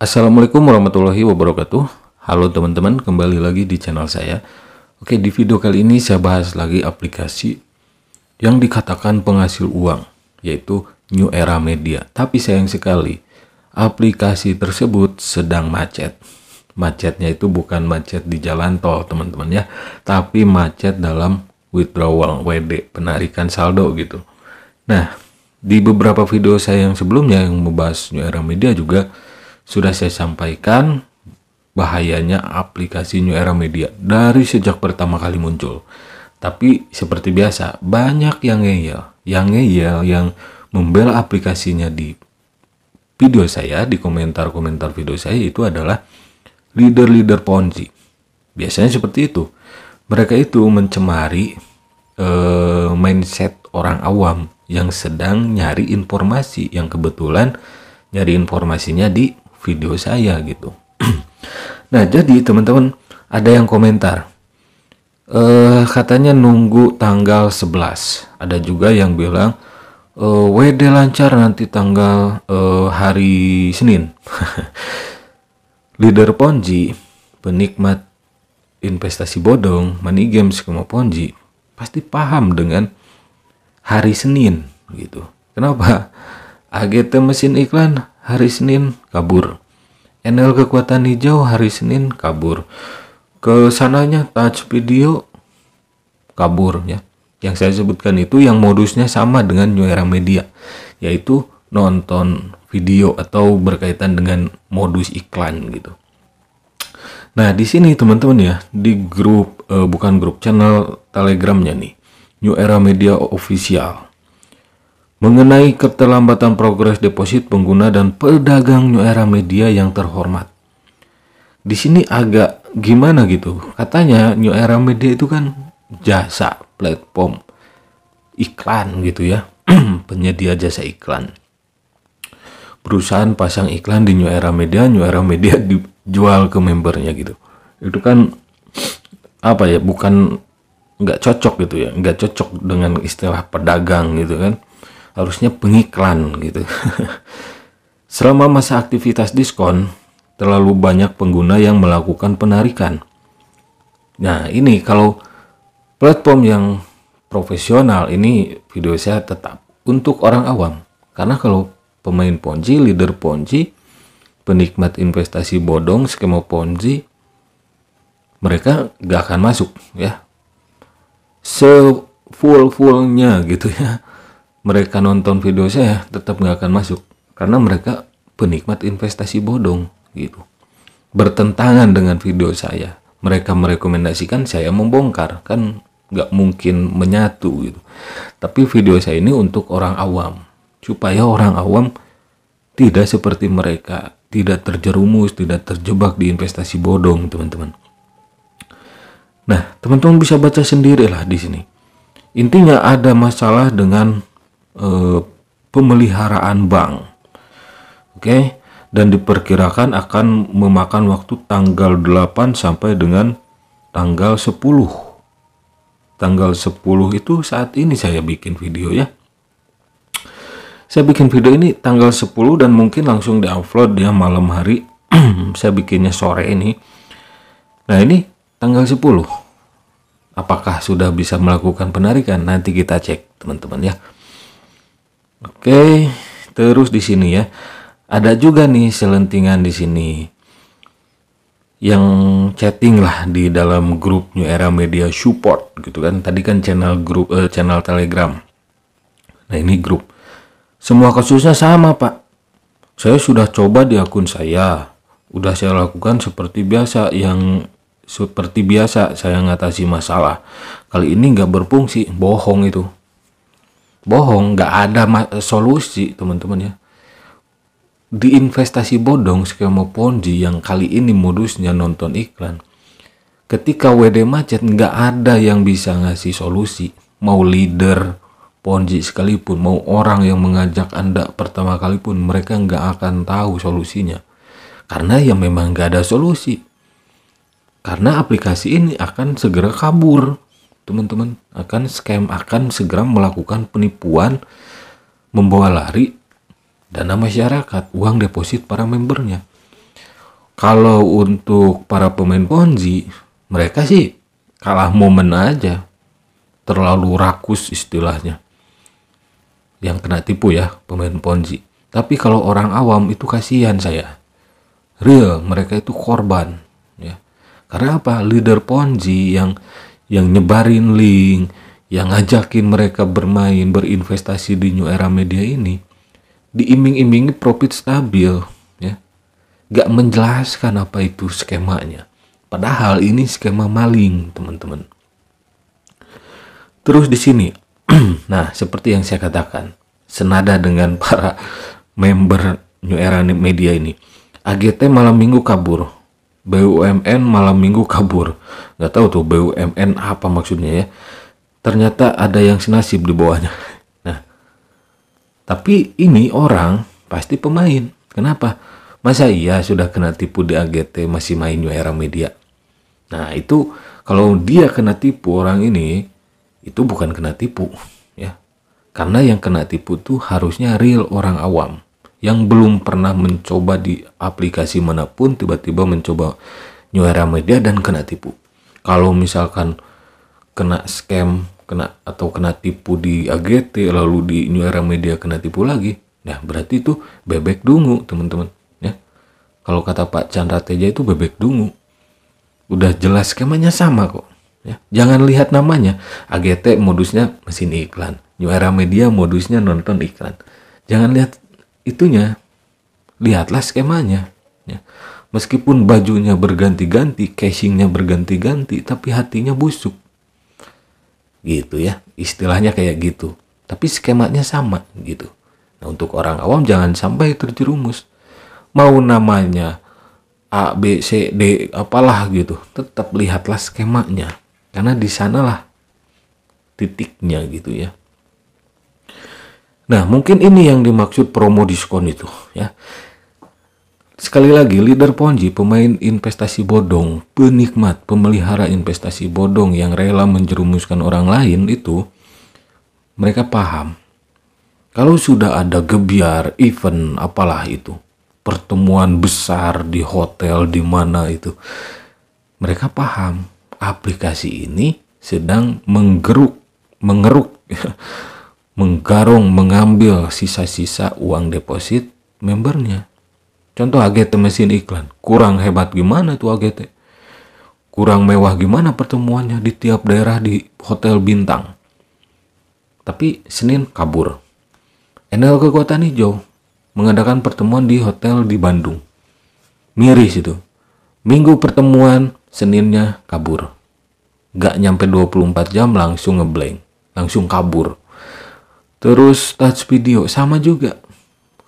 Assalamualaikum warahmatullahi wabarakatuh. Halo teman-teman, kembali lagi di channel saya. Oke, di video kali ini saya bahas lagi aplikasi yang dikatakan penghasil uang, yaitu New Era Media. Tapi sayang sekali, aplikasi tersebut sedang macet. Macetnya itu bukan macet di jalan tol, teman-teman ya, tapi macet dalam withdrawal, WD, penarikan saldo gitu. Nah, di beberapa video saya yang sebelumnya yang membahas New Era Media juga sudah saya sampaikan bahayanya aplikasi New Era Media dari sejak pertama kali muncul. Tapi seperti biasa, banyak yang ngeyel, yang membela aplikasinya di video saya, di komentar-komentar video saya itu adalah leader-leader Ponzi. Biasanya seperti itu. Mereka itu mencemari mindset orang awam yang sedang nyari informasi, yang kebetulan nyari informasinya di video saya gitu. Nah, jadi teman-teman ada yang komentar katanya nunggu tanggal 11. Ada juga yang bilang WD lancar nanti tanggal hari Senin. Leader Ponzi, penikmat investasi bodong, money games sama Ponzi pasti paham dengan hari Senin gitu. Kenapa? AGT mesin iklan hari Senin kabur. NL kekuatan hijau hari Senin kabur. Kesananya touch video kabur ya. Yang saya sebutkan itu yang modusnya sama dengan New Era Media, yaitu nonton video atau berkaitan dengan modus iklan gitu. Nah, di sini teman-teman ya, di grup bukan grup, channel Telegramnya nih, New Era Media Official, mengenai keterlambatan progres deposit pengguna dan pedagang New Era Media yang terhormat. Di sini agak gimana gitu. Katanya New Era Media itu kan jasa platform iklan gitu ya. Penyedia jasa iklan. Perusahaan pasang iklan di New Era Media dijual ke membernya gitu. Itu kan apa ya, bukan nggak cocok gitu ya, nggak cocok dengan istilah pedagang gitu kan. Harusnya pengiklan gitu. Selama masa aktivitas diskon, terlalu banyak pengguna yang melakukan penarikan. Nah, ini kalau platform yang profesional, ini video saya tetap untuk orang awam. Karena kalau pemain Ponzi, leader Ponzi, penikmat investasi bodong, skema Ponzi, mereka gak akan masuk ya. Full-fullnya gitu ya. Mereka nonton video saya tetap nggak akan masuk karena mereka penikmat investasi bodong gitu. Bertentangan dengan video saya. Mereka merekomendasikan, saya membongkar, kan nggak mungkin menyatu gitu. Tapi video saya ini untuk orang awam, supaya orang awam tidak seperti mereka, tidak terjerumus, tidak terjebak di investasi bodong, teman-teman. Nah, teman-teman bisa baca sendirilah di sini. Intinya ada masalah dengan pemeliharaan bank, oke, dan diperkirakan akan memakan waktu tanggal 8 sampai dengan tanggal 10. Tanggal 10 itu saat ini saya bikin video ya. Saya bikin video ini tanggal 10 dan mungkin langsung di-upload ya malam hari. Saya bikinnya sore ini. Nah, ini tanggal 10. Apakah sudah bisa melakukan penarikan? Nanti kita cek, teman-teman ya. Oke, terus di sini ya, ada juga nih selentingan di sini yang chatting lah di dalam grup New Era Media Support gitu kan. Tadi kan channel Telegram. Nah, ini grup. Semua kasusnya sama, Pak. Saya sudah coba di akun saya, udah saya lakukan seperti biasa, saya ngatasi masalah. Kali ini nggak berfungsi, bohong itu. Bohong, nggak ada solusi, teman-teman ya. Di investasi bodong, skema Ponzi yang kali ini modusnya nonton iklan. Ketika WD macet, nggak ada yang bisa ngasih solusi. Mau leader Ponzi sekalipun, mau orang yang mengajak Anda pertama kali pun, mereka nggak akan tahu solusinya. Karena ya memang nggak ada solusi. Karena aplikasi ini akan segera kabur. Teman-teman, akan segera melakukan penipuan, membawa lari dana masyarakat, uang deposit para membernya. Kalau untuk para pemain Ponzi, mereka sih kalah momen aja, terlalu rakus istilahnya, yang kena tipu ya pemain Ponzi. Tapi kalau orang awam itu kasihan saya, real mereka itu korban ya. Karena apa? Leader Ponzi yang nyebarin link, yang ngajakin mereka bermain, berinvestasi di New Era Media ini, diiming-imingi profit stabil ya, gak menjelaskan apa itu skemanya, padahal ini skema maling teman-teman. Terus di sini nah seperti yang saya katakan, senada dengan para member New Era Media ini, AGT malam minggu kabur, BUMN malam minggu kabur. Gak tahu tuh BUMN apa maksudnya ya, ternyata ada yang senasib di bawahnya. Nah, tapi ini orang pasti pemain. Kenapa? Masa iya sudah kena tipu di AGT masih main New Era Media? Nah itu kalau dia kena tipu orang ini, itu bukan kena tipu ya. Karena yang kena tipu tuh harusnya real orang awam yang belum pernah mencoba di aplikasi manapun, tiba-tiba mencoba New Era Media dan kena tipu. Kalau misalkan kena scam, kena tipu di AGT, lalu di New Era Media kena tipu lagi, nah berarti itu bebek dungu teman-teman ya. Kalau kata Pak Chandra Teja itu bebek dungu, udah jelas skemanya sama kok ya. Jangan lihat namanya, AGT modusnya mesin iklan, New Era Media modusnya nonton iklan. Jangan lihat itunya, lihatlah skemanya ya. Meskipun bajunya berganti-ganti, casingnya berganti-ganti, tapi hatinya busuk gitu ya, istilahnya kayak gitu, tapi skemanya sama gitu. Nah untuk orang awam jangan sampai terjerumus, mau namanya A, B, C, D apalah gitu, tetap lihatlah skemanya, karena di sanalah titiknya gitu ya. Nah mungkin ini yang dimaksud promo diskon itu ya. Sekali lagi, leader Ponzi, pemain investasi bodong, penikmat, pemelihara investasi bodong yang rela menjerumuskan orang lain itu, mereka paham. Kalau sudah ada gebiar, event, apalah itu, pertemuan besar di hotel, di mana itu, mereka paham aplikasi ini sedang mengeruk, menggarong, mengambil sisa-sisa uang deposit membernya. Contoh AGT mesin iklan, kurang hebat gimana tuh AGT? Kurang mewah gimana pertemuannya di tiap daerah di hotel bintang? Tapi Senin kabur. Enel Kekuatan Hijau mengadakan pertemuan di hotel di Bandung. Miris itu. Minggu pertemuan, Seninnya kabur. Gak nyampe 24 jam langsung ngeblank, langsung kabur. Terus touch video sama juga.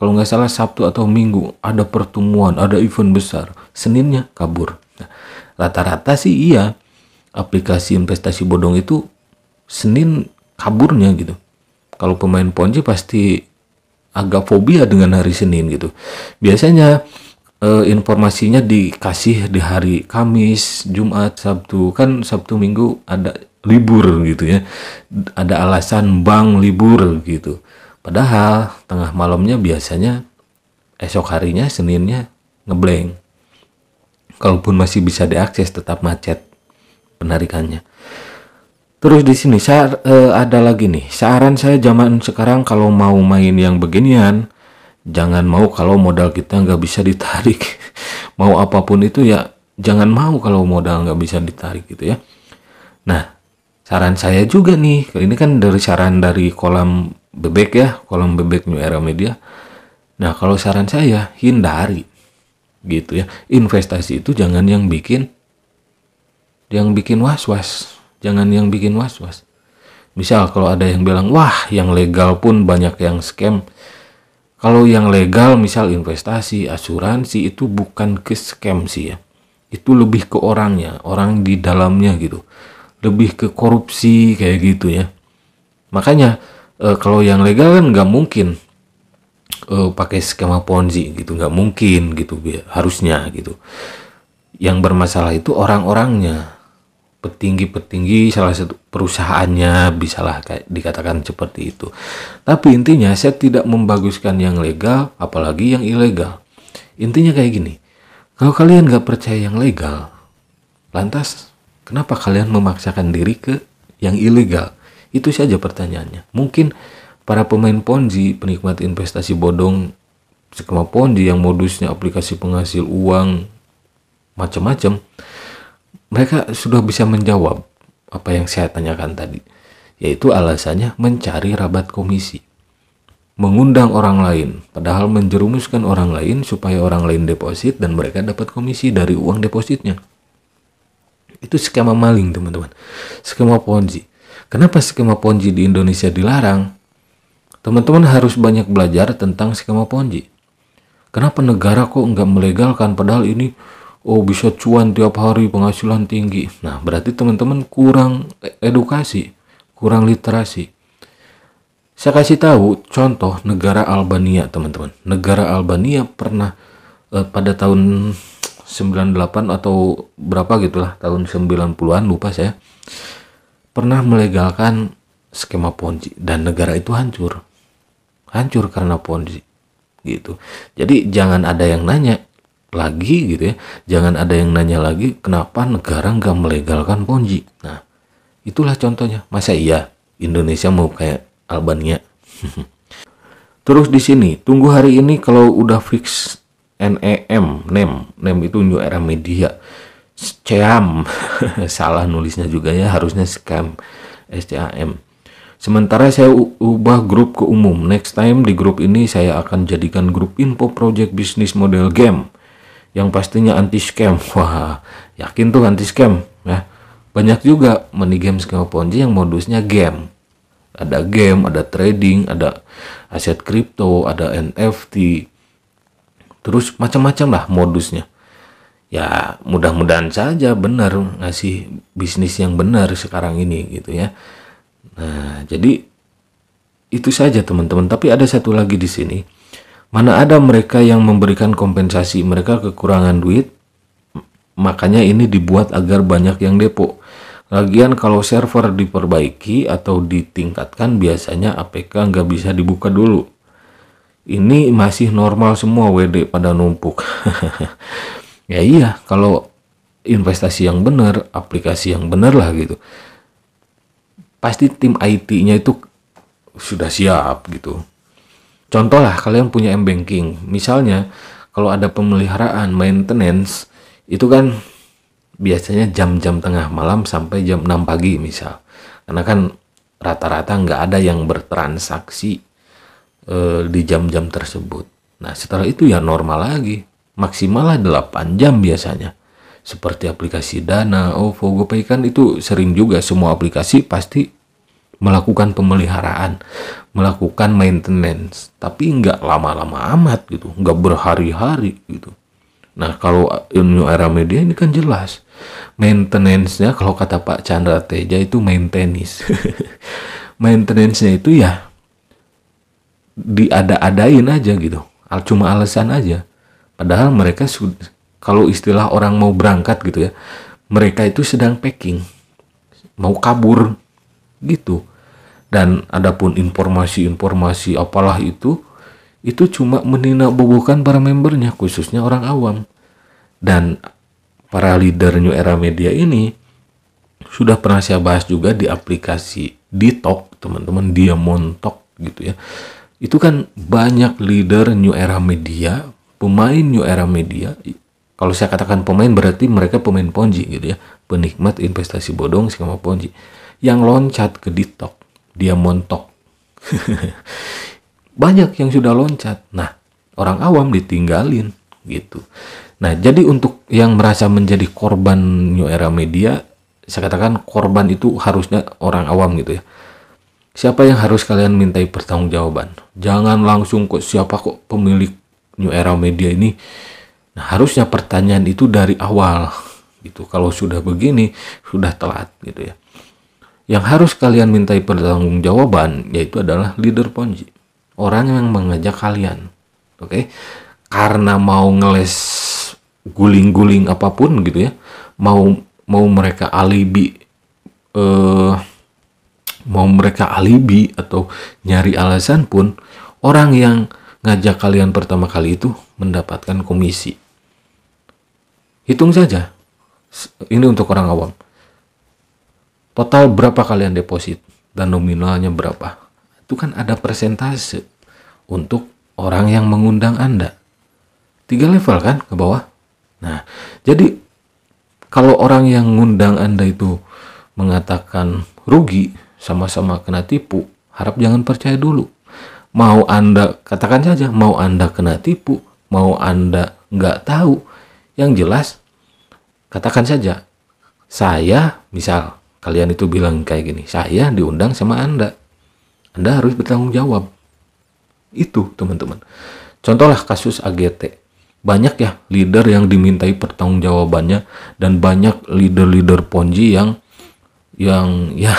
Kalau nggak salah Sabtu atau Minggu ada pertemuan, ada event besar, Seninnya kabur. Nah, rata-rata sih iya, aplikasi investasi bodong itu Senin kaburnya gitu. Kalau pemain Ponzi pasti agak fobia dengan hari Senin gitu. Biasanya informasinya dikasih di hari Kamis, Jumat, Sabtu. Kan Sabtu Minggu ada libur gitu ya, ada alasan bank libur gitu. Padahal tengah malamnya biasanya esok harinya Seninnya ngeblank. Kalaupun masih bisa diakses tetap macet penarikannya. Terus di sini saya ada lagi nih, saran saya zaman sekarang kalau mau main yang beginian, jangan mau kalau modal kita nggak bisa ditarik. Mau apapun itu ya jangan mau kalau modal nggak bisa ditarik gitu ya. Nah saran saya juga nih, ini kan dari saran dari kolam bebek ya, kolam bebek New Era Media. Nah kalau saran saya hindari gitu ya, investasi itu jangan yang bikin was-was, jangan yang bikin was-was. Misal kalau ada yang bilang wah yang legal pun banyak yang scam. Kalau yang legal misal investasi, asuransi itu bukan ke scam sih ya, itu lebih ke orangnya, orang di dalamnya gitu, lebih ke korupsi kayak gitu ya. Makanya kalau yang legal kan nggak mungkin pakai skema Ponzi gitu, nggak mungkin gitu harusnya gitu. Yang bermasalah itu orang-orangnya, petinggi-petinggi salah satu perusahaannya, bisalah kayak dikatakan seperti itu. Tapi intinya saya tidak membaguskan yang legal apalagi yang ilegal. Intinya kayak gini, Kalau kalian gak percaya yang legal, lantas kenapa kalian memaksakan diri ke yang ilegal? Itu saja pertanyaannya. Mungkin para pemain Ponzi, penikmat investasi bodong, skema Ponzi yang modusnya aplikasi penghasil uang, macam-macam, mereka sudah bisa menjawab apa yang saya tanyakan tadi, yaitu alasannya mencari rabat komisi, mengundang orang lain, padahal menjerumuskan orang lain supaya orang lain deposit dan mereka dapat komisi dari uang depositnya. Itu skema maling, teman-teman, skema Ponzi. Kenapa skema Ponzi di Indonesia dilarang? Teman-teman harus banyak belajar tentang skema Ponzi. Kenapa negara kok nggak melegalkan, padahal ini bisa cuan tiap hari, penghasilan tinggi. Nah, berarti teman-teman kurang edukasi, kurang literasi. Saya kasih tahu contoh negara Albania, teman-teman. Negara Albania pernah pada tahun 98 atau berapa gitulah, tahun 90-an, lupa saya, pernah melegalkan skema Ponzi dan negara itu hancur karena Ponzi gitu. Jadi jangan ada yang nanya lagi gitu ya, jangan ada yang nanya lagi kenapa negara nggak melegalkan Ponzi. Nah, itulah contohnya. Masa iya Indonesia mau kayak Albania? Terus di sini tunggu hari ini kalau udah fix NEM itu New Era Media, scam salah nulisnya juga ya, harusnya scam, SCAM. Sementara saya ubah grup ke umum. Next time di grup ini saya akan jadikan grup info project bisnis model game yang pastinya anti scam. Wah, yakin tuh anti scam ya. Banyak juga money game skema Ponzi yang modusnya game. Ada game, ada trading, ada aset kripto, ada NFT. Terus macam-macam lah modusnya. Ya, mudah-mudahan saja benar ngasih bisnis yang benar sekarang ini gitu ya. Nah, jadi itu saja teman-teman. Tapi ada satu lagi di sini. Mana ada mereka yang memberikan kompensasi, mereka kekurangan duit, makanya ini dibuat agar banyak yang depo. Lagian kalau server diperbaiki atau ditingkatkan, biasanya APK nggak bisa dibuka dulu. Ini masih normal semua, WD pada numpuk. Ya iya, kalau investasi yang benar, aplikasi yang benar lah gitu, pasti tim IT-nya itu sudah siap gitu. Contoh lah, kalian punya M-Banking. Misalnya, kalau ada pemeliharaan, maintenance, itu kan biasanya jam-jam tengah malam sampai jam 6 pagi misal. Karena kan rata-rata nggak ada yang bertransaksi di jam-jam tersebut. Nah, setelah itu ya normal lagi. Maksimal lah 8 jam biasanya. Seperti aplikasi Dana, OVO, GoPay kan itu sering juga, semua aplikasi pasti melakukan pemeliharaan, melakukan maintenance, tapi nggak lama-lama amat gitu, nggak berhari-hari gitu. Nah, kalau New Era Media ini kan jelas maintenance-nya, kalau kata Pak Chandra Teja itu maintenance. Maintenance-nya itu ya diada-adain aja gitu, cuma alasan aja. Padahal mereka kalau istilah orang mau berangkat gitu ya, mereka itu sedang packing, mau kabur gitu. Dan adapun informasi-informasi apalah itu cuma meninabobokan para membernya, khususnya orang awam. Dan para leader New Era Media ini sudah pernah saya bahas juga di aplikasi Ditok, teman-teman, dia montok gitu ya. Itu kan banyak leader New Era Media, pemain New Era Media. Kalau saya katakan pemain berarti mereka pemain Ponzi gitu ya, penikmat investasi bodong skema Ponzi, yang loncat ke Ditok, dia montok. Banyak yang sudah loncat. Nah, orang awam ditinggalin gitu. Nah, jadi untuk yang merasa menjadi korban New Era Media, saya katakan korban itu harusnya orang awam gitu ya. Siapa yang harus kalian mintai pertanggungjawaban? Jangan langsung kok siapa kok pemilik New Era Media ini. Nah, harusnya pertanyaan itu dari awal gitu. Kalau sudah begini, sudah telat gitu ya. Yang harus kalian mintai pertanggungjawaban yaitu adalah leader Ponzi. Orang yang mengajak kalian. Oke? Karena mau ngeles guling-guling apapun gitu ya. Mau mereka alibi atau nyari alasan pun, orang yang ngajak kalian pertama kali itu mendapatkan komisi. Hitung saja, ini untuk orang awam. Total berapa kalian deposit dan nominalnya berapa. Itu kan ada persentase untuk orang yang mengundang Anda. 3 level kan ke bawah. Nah, jadi kalau orang yang ngundang Anda itu mengatakan rugi, sama-sama kena tipu, harap jangan percaya dulu. Mau Anda, katakan saja, mau Anda kena tipu, mau Anda nggak tahu, yang jelas katakan saja, saya, misal kalian itu bilang kayak gini, saya diundang sama Anda harus bertanggung jawab. Itu teman-teman. Contohlah kasus AGT. Banyak ya leader yang dimintai pertanggungjawabannya, dan banyak leader-leader Ponzi yang ya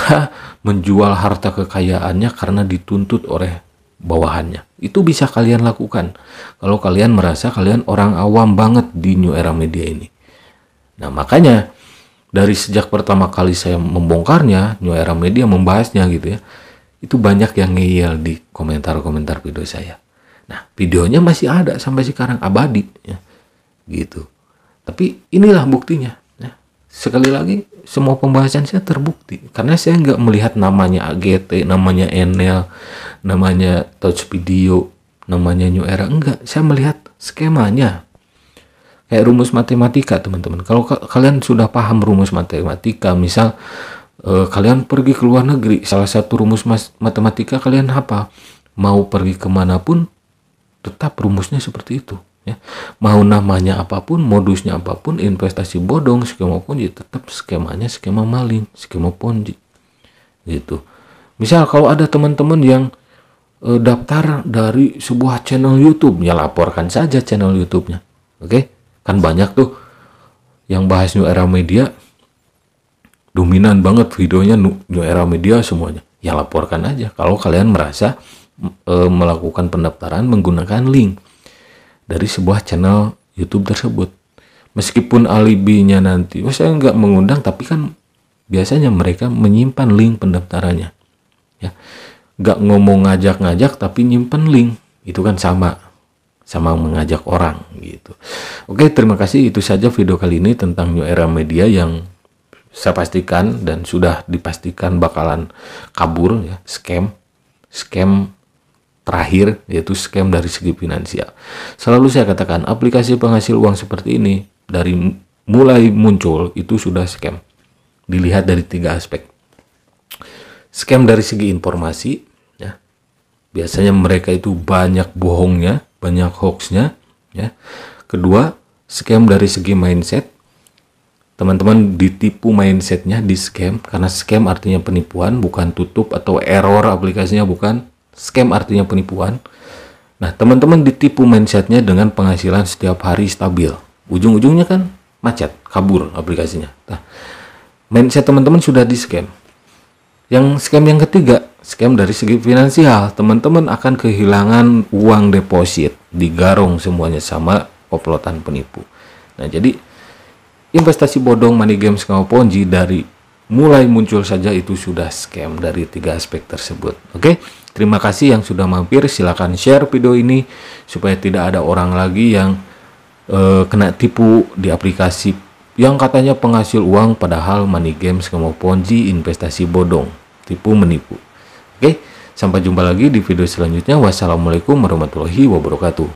menjual harta kekayaannya karena dituntut oleh bawahannya. Itu bisa kalian lakukan kalau kalian merasa kalian orang awam banget di new era media ini. Nah, makanya dari sejak pertama kali saya membongkarnya, new era media membahasnya gitu ya, itu banyak yang ngeyel di komentar-komentar video saya. Nah, videonya masih ada sampai sekarang, abadi ya, gitu. Tapi inilah buktinya ya. Sekali lagi, semua pembahasan saya terbukti karena saya nggak melihat namanya AGT, namanya Enel, namanya Touch Video, namanya New Era, enggak. Saya melihat skemanya. Kayak rumus matematika, teman-teman. Kalau kalian sudah paham rumus matematika, misal kalian pergi ke luar negeri, salah satu rumus matematika kalian apa? Mau pergi kemanapun, tetap rumusnya seperti itu. Ya. Mau namanya apapun, modusnya apapun, investasi bodong, skema Ponzi, tetap skemanya skema maling, skema Ponzi. Gitu. Misal kalau ada teman-teman yang daftar dari sebuah channel YouTube, ya laporkan saja channel YouTube-nya. Oke? Kan banyak tuh yang bahas new era media, dominan banget videonya new era media semuanya. Ya laporkan aja kalau kalian merasa melakukan pendaftaran menggunakan link dari sebuah channel YouTube tersebut. Meskipun alibinya nanti, saya nggak mengundang, tapi kan biasanya mereka menyimpan link pendaftarannya. Ya, nggak ngomong ngajak-ngajak, tapi nyimpan link. Itu kan sama mengajak orang gitu. Oke, terima kasih. Itu saja video kali ini tentang new era media yang saya pastikan dan sudah dipastikan bakalan kabur ya, scam terakhir, yaitu scam dari segi finansial. Selalu saya katakan, aplikasi penghasil uang seperti ini dari mulai muncul itu sudah scam. Dilihat dari 3 aspek. Scam dari segi informasi ya. Biasanya mereka itu banyak bohongnya, banyak hoaxnya ya. Kedua, scam dari segi mindset. Teman-teman ditipu mindsetnya, di scam, karena scam artinya penipuan, bukan tutup atau error aplikasinya, bukan. Scam artinya penipuan. Nah, teman-teman ditipu mindsetnya dengan penghasilan setiap hari stabil. Ujung-ujungnya kan macet, kabur aplikasinya. Nah, mindset teman-teman sudah di scam. Yang scam yang ketiga, scam dari segi finansial. Teman-teman akan kehilangan uang deposit, digarong semuanya sama komplotan penipu. Nah, jadi investasi bodong, money game, skema Ponzi dari mulai muncul saja itu sudah scam dari 3 aspek tersebut. Oke, terima kasih yang sudah mampir. Silakan share video ini supaya tidak ada orang lagi yang kena tipu di aplikasi yang katanya penghasil uang, padahal money game, skema Ponzi, investasi bodong, tipu menipu. Oke, sampai jumpa lagi di video selanjutnya. Wassalamualaikum warahmatullahi wabarakatuh.